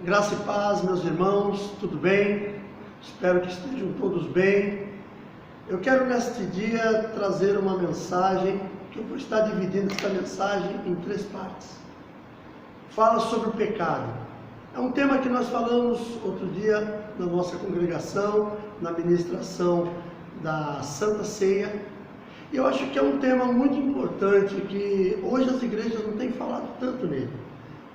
Graça e paz, meus irmãos, tudo bem? Espero que estejam todos bem. Eu quero neste dia trazer uma mensagem, que eu vou estar dividindo esta mensagem em 3 partes. Fala sobre o pecado. É um tema que nós falamos outro dia na nossa congregação, na ministração da Santa Ceia. E eu acho que é um tema muito importante, que hoje as igrejas não têm falado tanto nele.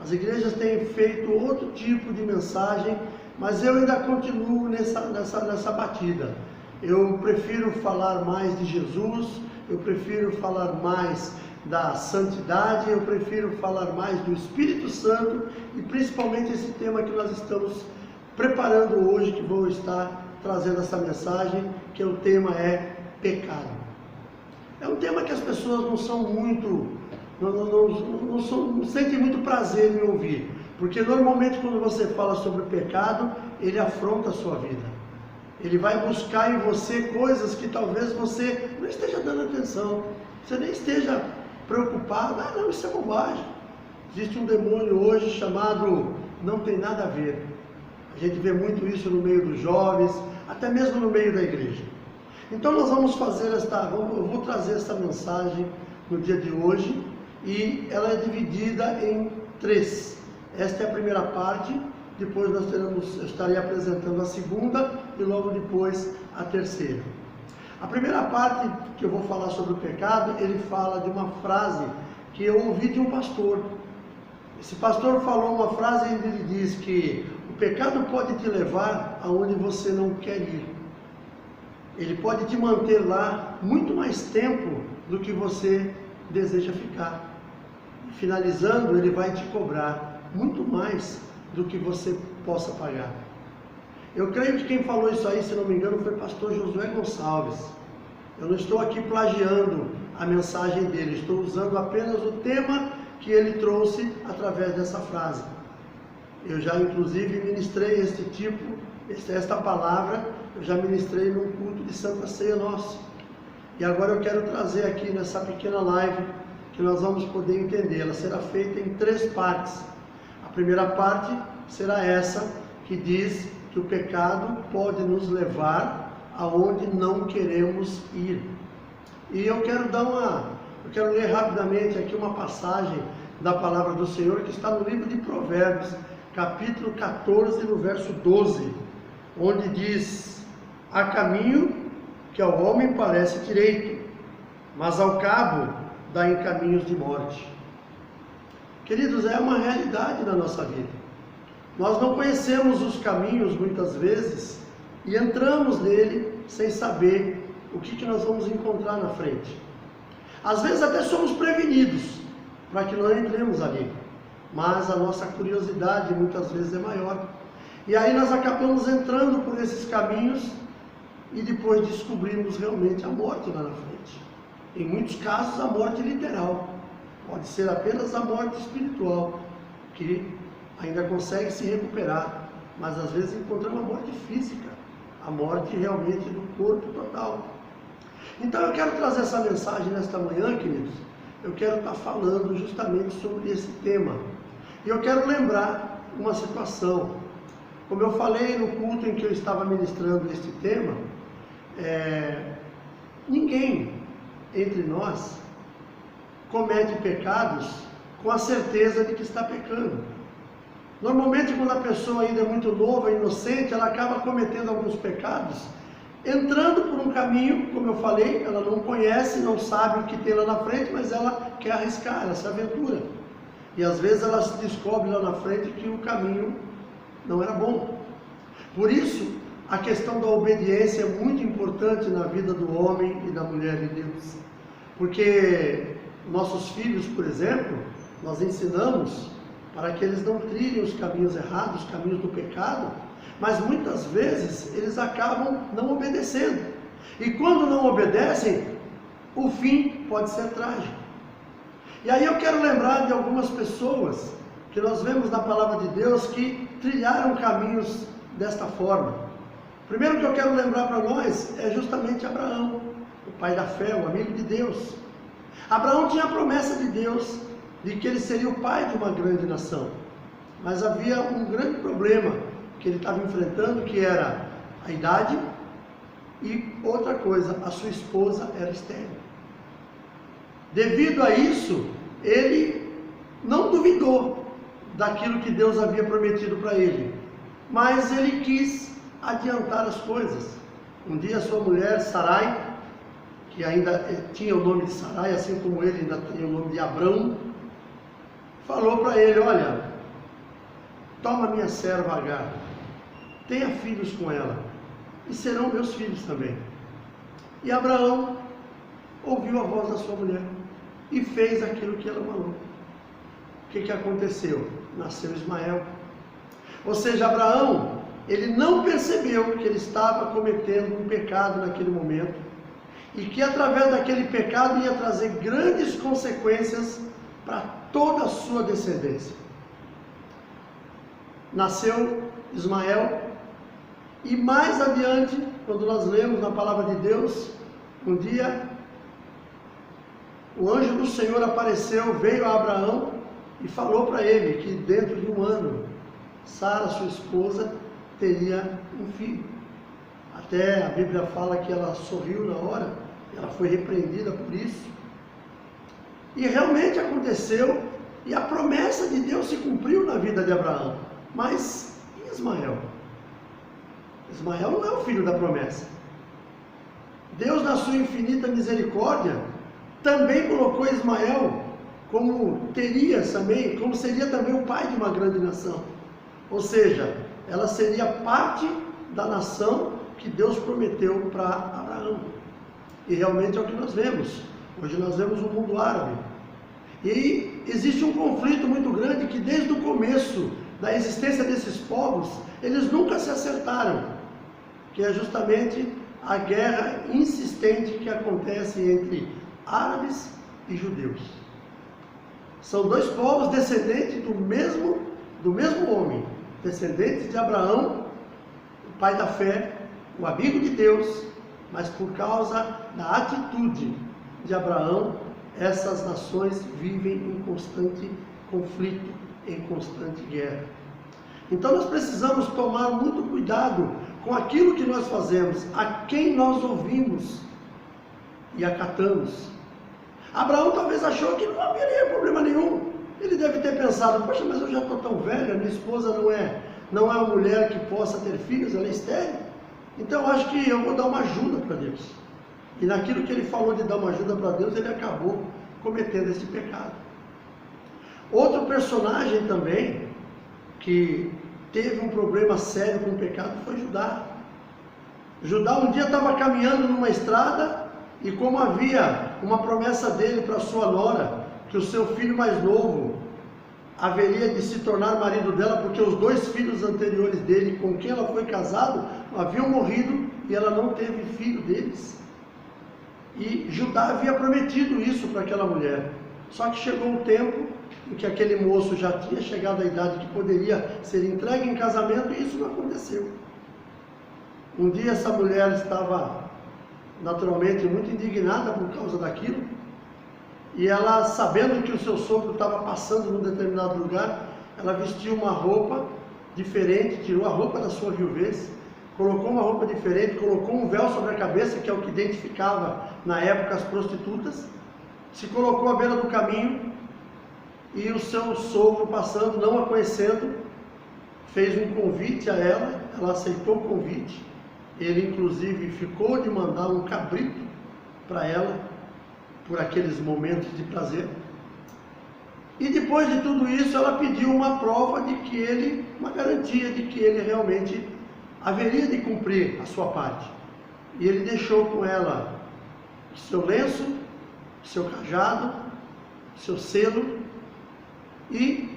As igrejas têm feito outro tipo de mensagem, mas eu ainda continuo nessa batida. Eu prefiro falar mais de Jesus, eu prefiro falar mais da santidade, eu prefiro falar mais do Espírito Santo e principalmente esse tema que nós estamos preparando hoje, que vou estar trazendo essa mensagem, que o tema é pecado. É um tema que as pessoas não são muito... Não sentem muito prazer em ouvir, porque normalmente quando você fala sobre o pecado, ele afronta a sua vida, ele vai buscar em você coisas que talvez você não esteja dando atenção, você nem esteja preocupado. Não, isso é bobagem. Existe um demônio hoje chamado não tem nada a ver. A gente vê muito isso no meio dos jovens, até mesmo no meio da igreja. Então nós vamos fazer eu vou trazer essa mensagem no dia de hoje, e ela é dividida em 3. Esta é a primeira parte, depois eu estarei apresentando a segunda e logo depois a terceira. A primeira parte que eu vou falar sobre o pecado, ele fala de uma frase que eu ouvi de um pastor. Esse pastor falou uma frase e ele diz que o pecado pode te levar aonde você não quer ir. Ele pode te manter lá muito mais tempo do que você deseja ficar. Finalizando, ele vai te cobrar muito mais do que você possa pagar. Eu creio que quem falou isso aí, se não me engano, foi o pastor Josué Gonçalves. Eu não estou aqui plagiando a mensagem dele, estou usando apenas o tema que ele trouxe através dessa frase. Eu já inclusive ministrei esta palavra, eu já ministrei num culto de Santa Ceia nosso. E agora eu quero trazer aqui nessa pequena live, que nós vamos poder entender. Ela será feita em 3 partes. A primeira parte será essa, que diz que o pecado pode nos levar aonde não queremos ir. E eu quero ler rapidamente aqui uma passagem da palavra do Senhor, que está no livro de Provérbios, capítulo 14, no verso 12, onde diz: há caminho que ao homem parece direito, mas ao cabo dá em caminhos de morte. Queridos, é uma realidade na nossa vida. Nós não conhecemos os caminhos muitas vezes e entramos nele sem saber o que nós vamos encontrar na frente. Às vezes até somos prevenidos para que não entremos ali, mas a nossa curiosidade muitas vezes é maior. E aí nós acabamos entrando por esses caminhos e depois descobrimos realmente a morte lá na frente. Em muitos casos, a morte literal. Pode ser apenas a morte espiritual, que ainda consegue se recuperar. Mas às vezes encontramos a morte física, a morte realmente do corpo total. Então eu quero trazer essa mensagem nesta manhã, queridos. Eu quero estar falando justamente sobre esse tema. E eu quero lembrar uma situação. Como eu falei no culto em que eu estava ministrando este tema, ninguém entre nós comete pecados com a certeza de que está pecando. Normalmente, quando a pessoa ainda é muito nova, inocente, ela acaba cometendo alguns pecados, entrando por um caminho, como eu falei, ela não conhece, não sabe o que tem lá na frente, mas ela quer arriscar, ela se aventura. E às vezes ela se descobre lá na frente que o caminho não era bom. Por isso, a questão da obediência é muito importante na vida do homem e da mulher de Deus. Porque nossos filhos, por exemplo, nós ensinamos para que eles não trilhem os caminhos errados, os caminhos do pecado, mas muitas vezes eles acabam não obedecendo. E quando não obedecem, o fim pode ser trágico. E aí eu quero lembrar de algumas pessoas que nós vemos na palavra de Deus que trilharam caminhos desta forma. Primeiro que eu quero lembrar para nós é justamente Abraão, o pai da fé, o amigo de Deus. Abraão tinha a promessa de Deus de que ele seria o pai de uma grande nação. Mas havia um grande problema que ele estava enfrentando, que era a idade e outra coisa, a sua esposa era estéril. Devido a isso, ele não duvidou daquilo que Deus havia prometido para ele, mas ele quis adiantar as coisas. Um dia sua mulher, Sarai, que ainda tinha o nome de Sarai, assim como ele ainda tinha o nome de Abrão, falou para ele: olha, toma minha serva Agar, tenha filhos com ela, e serão meus filhos também. E Abraão ouviu a voz da sua mulher e fez aquilo que ela mandou. O que aconteceu? Nasceu Ismael. Ou seja, Abraão, ele não percebeu que ele estava cometendo um pecado naquele momento, e que através daquele pecado ia trazer grandes consequências para toda a sua descendência. Nasceu Ismael, e mais adiante, quando nós lemos na palavra de Deus, um dia o anjo do Senhor apareceu, veio a Abraão e falou para ele que dentro de um ano Sara, sua esposa, teria um filho. Até a Bíblia fala que ela sorriu na hora, ela foi repreendida por isso. E realmente aconteceu, e a promessa de Deus se cumpriu na vida de Abraão. Mas e Ismael? Ismael não é o filho da promessa. Deus, na sua infinita misericórdia, também colocou Ismael como seria também o pai de uma grande nação. Ou seja, ela seria parte da nação que Deus prometeu para Abraão. E realmente é o que nós vemos. Hoje nós vemos o mundo árabe. E existe um conflito muito grande que desde o começo da existência desses povos, eles nunca se acertaram, que é justamente a guerra insistente que acontece entre árabes e judeus. São dois povos descendentes do mesmo homem, descendentes de Abraão, o pai da fé, o amigo de Deus, mas por causa da atitude de Abraão, essas nações vivem em constante conflito, em constante guerra. Então nós precisamos tomar muito cuidado com aquilo que nós fazemos, a quem nós ouvimos e acatamos. Abraão talvez achou que não haveria problema nenhum. Ele deve ter pensado: poxa, mas eu já estou tão velho, minha esposa não é uma mulher que possa ter filhos, ela é estéril. Então eu acho que eu vou dar uma ajuda para Deus. E naquilo que ele falou de dar uma ajuda para Deus, ele acabou cometendo esse pecado. Outro personagem também que teve um problema sério com o pecado foi Judá. Judá um dia estava caminhando numa estrada, e como havia uma promessa dele para sua nora, que o seu filho mais novo haveria de se tornar marido dela, porque os dois filhos anteriores dele, com quem ela foi casada, haviam morrido e ela não teve filho deles. E Judá havia prometido isso para aquela mulher. Só que chegou um tempo em que aquele moço já tinha chegado à idade que poderia ser entregue em casamento, e isso não aconteceu. Um dia essa mulher estava naturalmente muito indignada por causa daquilo, e ela, sabendo que o seu sogro estava passando num determinado lugar, ela vestiu uma roupa diferente, tirou a roupa da sua viuvez, colocou uma roupa diferente, colocou um véu sobre a cabeça, que é o que identificava na época as prostitutas, se colocou à beira do caminho, e o seu sogro, passando, não a conhecendo, fez um convite a ela, ela aceitou o convite. Ele inclusive ficou de mandar um cabrito para ela, por aqueles momentos de prazer. E depois de tudo isso, ela pediu uma prova de que ele, uma garantia de que ele realmente haveria de cumprir a sua parte. E ele deixou com ela o seu lenço, o seu cajado, o seu selo, e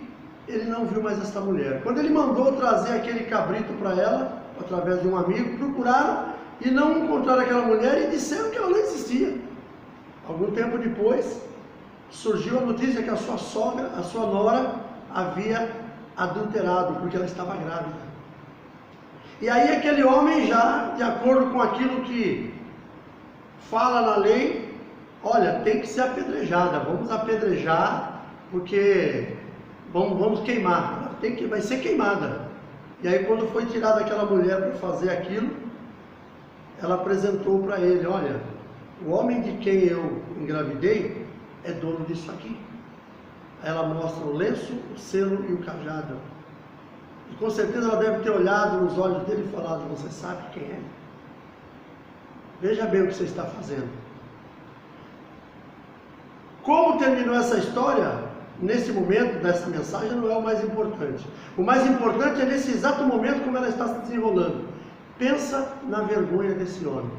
ele não viu mais essa mulher. Quando ele mandou trazer aquele cabrito para ela, através de um amigo, procuraram e não encontraram aquela mulher e disseram que ela não existia. Algum tempo depois, surgiu a notícia que a sua sogra, a sua nora, havia adulterado, porque ela estava grávida. E aí aquele homem, já de acordo com aquilo que fala na lei, olha, tem que ser apedrejada, vamos apedrejar, porque vamos queimar, ela vai ser queimada. E aí quando foi tirada aquela mulher para fazer aquilo, ela apresentou para ele, olha, o homem de quem eu engravidei é dono disso aqui. Aí ela mostra o lenço, o selo e o cajado. E com certeza ela deve ter olhado nos olhos dele e falado, você sabe quem é? Veja bem o que você está fazendo. Como terminou essa história, nesse momento dessa mensagem, não é o mais importante. O mais importante é nesse exato momento como ela está se desenrolando. Pensa na vergonha desse homem.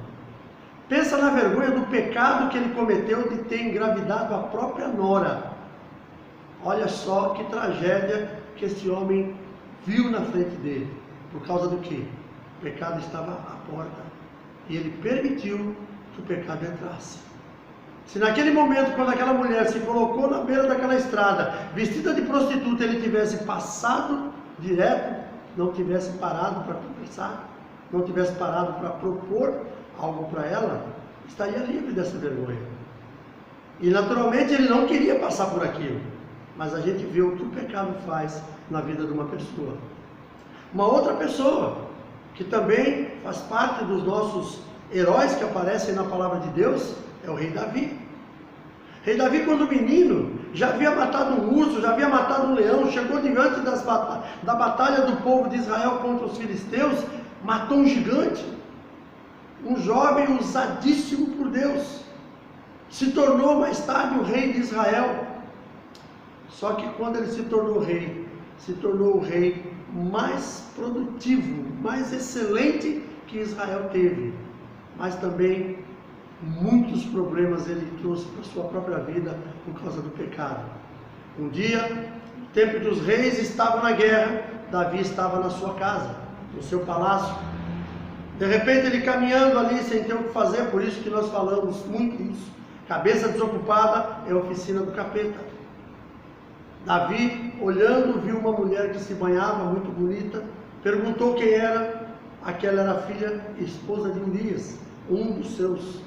Pensa na vergonha do pecado que ele cometeu de ter engravidado a própria nora. Olha só que tragédia que esse homem viu na frente dele. Por causa do quê? O pecado estava à porta. E ele permitiu que o pecado entrasse. Se naquele momento, quando aquela mulher se colocou na beira daquela estrada, vestida de prostituta, ele tivesse passado direto, não tivesse parado para conversar, não tivesse parado para propor algo para ela, estaria livre dessa vergonha. E naturalmente ele não queria passar por aquilo, mas a gente vê o que o pecado faz na vida de uma pessoa. Uma outra pessoa, que também faz parte dos nossos heróis que aparecem na palavra de Deus, é o rei Davi. Rei Davi, quando menino, já havia matado um urso, já havia matado um leão, chegou diante da batalha do povo de Israel contra os filisteus, matou um gigante, um jovem usadíssimo por Deus, se tornou mais tarde o rei de Israel. Só que quando ele se tornou o rei mais produtivo, mais excelente que Israel teve, mas também muitos problemas ele trouxe para a sua própria vida por causa do pecado. Um dia, no tempo dos reis estavam na guerra, Davi estava na sua casa, no seu palácio. De repente ele caminhando ali sem ter o que fazer, por isso que nós falamos muito isso. Cabeça desocupada é a oficina do capeta. Davi, olhando, viu uma mulher que se banhava, muito bonita, perguntou quem era. Aquela era a filha e esposa de Urias, um dos seus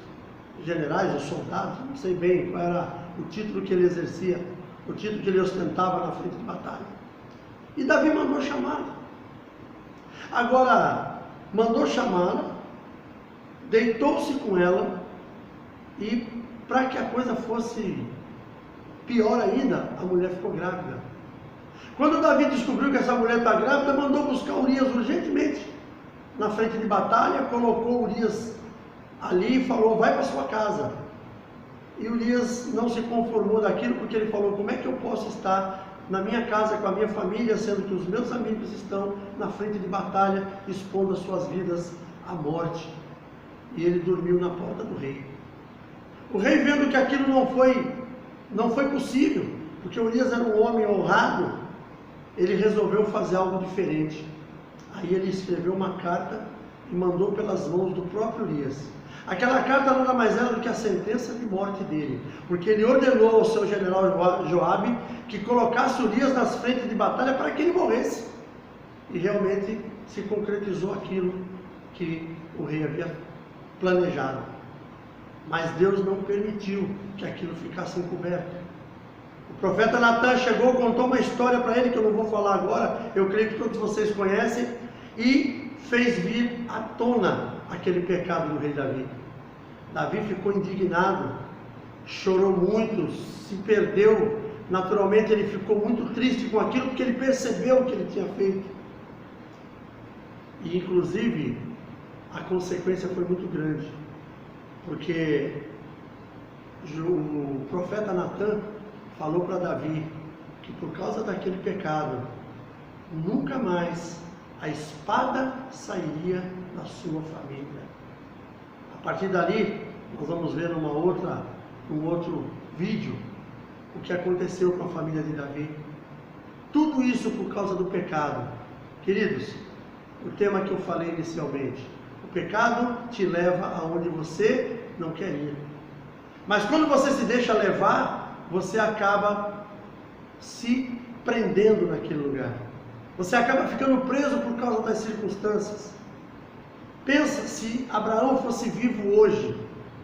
generais ou soldados, não sei bem qual era o título que ele exercia, o título que ele ostentava na frente de batalha. E Davi mandou chamá-la. Agora, mandou chamá-la, deitou-se com ela, e para que a coisa fosse pior ainda, a mulher ficou grávida. Quando Davi descobriu que essa mulher está grávida, mandou buscar Urias urgentemente na frente de batalha, colocou Urias ali e falou, vai para sua casa. E Urias não se conformou daquilo, porque ele falou, como é que eu posso estar na minha casa com a minha família, sendo que os meus amigos estão na frente de batalha, expondo as suas vidas à morte. E ele dormiu na porta do rei. O rei, vendo que aquilo não foi possível, porque Urias era um homem honrado, ele resolveu fazer algo diferente. Aí ele escreveu uma carta e mandou pelas mãos do próprio Urias. Aquela carta nada mais era do que a sentença de morte dele, porque ele ordenou ao seu general Joabe que colocasse Urias nas frentes de batalha para que ele morresse. E realmente se concretizou aquilo que o rei havia planejado. Mas Deus não permitiu que aquilo ficasse encoberto. O profeta Natan chegou, contou uma história para ele, que eu não vou falar agora, eu creio que todos vocês conhecem, e fez vir à tona aquele pecado do rei Davi. Davi ficou indignado, chorou muito, se perdeu, naturalmente ele ficou muito triste com aquilo, porque ele percebeu o que ele tinha feito. E inclusive, a consequência foi muito grande, porque o profeta Natan falou para Davi que por causa daquele pecado, nunca mais a espada sairia da sua família. A partir dali, nós vamos ver num outro vídeo o que aconteceu com a família de Davi. Tudo isso por causa do pecado. Queridos, o tema que eu falei inicialmente, o pecado te leva aonde você não quer ir. Mas quando você se deixa levar, você acaba se prendendo naquele lugar. Você acaba ficando preso por causa das circunstâncias. Pensa se Abraão fosse vivo hoje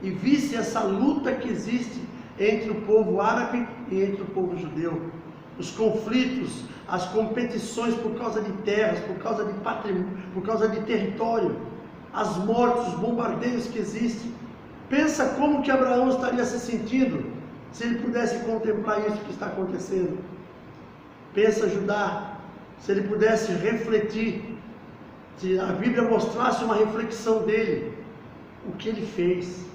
e visse essa luta que existe entre o povo árabe e entre o povo judeu. os conflitos, as competições por causa de terras, por causa de patrimônio, por causa de território, as mortes, os bombardeios que existem. Pensa como que Abraão estaria se sentindo se ele pudesse contemplar isso que está acontecendo. Pensa Judá, se ele pudesse refletir, se a Bíblia mostrasse uma reflexão dele, o que ele fez.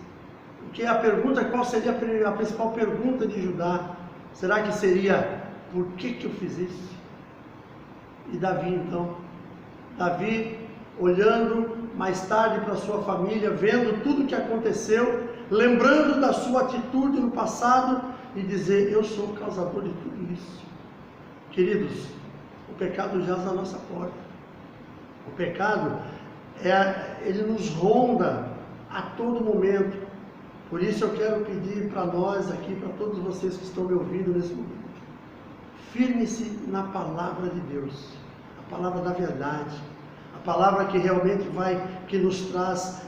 Porque a pergunta, qual seria a principal pergunta de Judá? Será que seria, por que eu fiz isso? E Davi então? Davi, olhando mais tarde para sua família, vendo tudo o que aconteceu, lembrando da sua atitude no passado e dizer, eu sou o causador de tudo isso. Queridos, o pecado jaz na nossa porta. O pecado, ele nos ronda a todo momento. Por isso eu quero pedir para nós aqui, para todos vocês que estão me ouvindo nesse momento, firme-se na palavra de Deus, a palavra da verdade, a palavra que realmente que nos traz,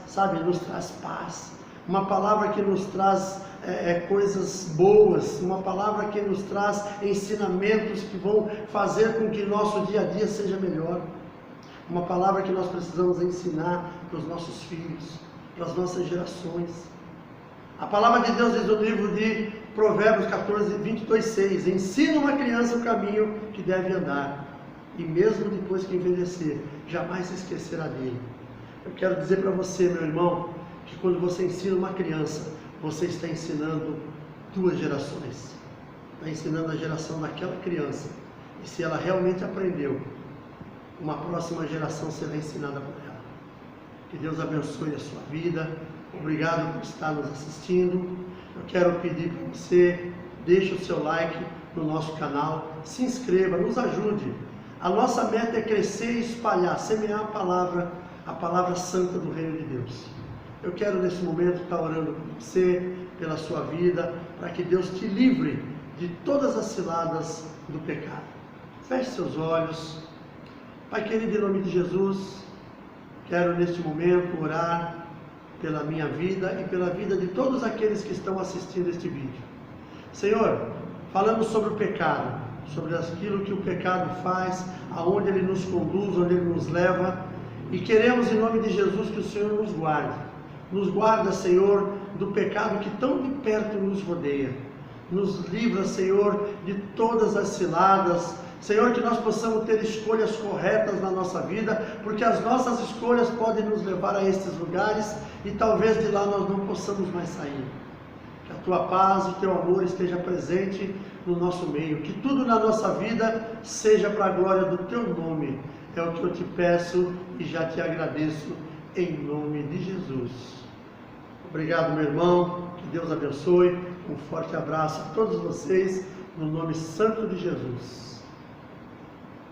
nos traz paz, uma palavra que nos traz coisas boas, uma palavra que nos traz ensinamentos que vão fazer com que nosso dia a dia seja melhor, uma palavra que nós precisamos ensinar para os nossos filhos, para as nossas gerações. A palavra de Deus diz no livro de Provérbios 14, 22, 6, ensina uma criança o caminho que deve andar, e mesmo depois que envelhecer, jamais se esquecerá dele. Eu quero dizer para você, meu irmão, que quando você ensina uma criança, você está ensinando 2 gerações. Está ensinando a geração daquela criança, e se ela realmente aprendeu, uma próxima geração será ensinada por ela. Que Deus abençoe a sua vida. Obrigado por estar nos assistindo. Eu quero pedir para você, deixe o seu like no nosso canal, se inscreva, nos ajude. A nossa meta é crescer e espalhar, semear a palavra santa do Reino de Deus. Eu quero nesse momento estar orando por você, pela sua vida, para que Deus te livre de todas as ciladas do pecado. Feche seus olhos. Pai querido, em nome de Jesus, quero neste momento orar pela minha vida e pela vida de todos aqueles que estão assistindo este vídeo. Senhor, falamos sobre o pecado, sobre aquilo que o pecado faz, aonde ele nos conduz, onde ele nos leva, e queremos em nome de Jesus que o Senhor nos guarde. Nos guarda, Senhor, do pecado que tão de perto nos rodeia. Nos livra, Senhor, de todas as ciladas. Senhor, que nós possamos ter escolhas corretas na nossa vida, porque as nossas escolhas podem nos levar a estes lugares e talvez de lá nós não possamos mais sair. Que a Tua paz e o Teu amor esteja presente no nosso meio. Que tudo na nossa vida seja para a glória do Teu nome. É o que eu te peço e já te agradeço em nome de Jesus. Obrigado, meu irmão. Que Deus abençoe. Um forte abraço a todos vocês no nome santo de Jesus.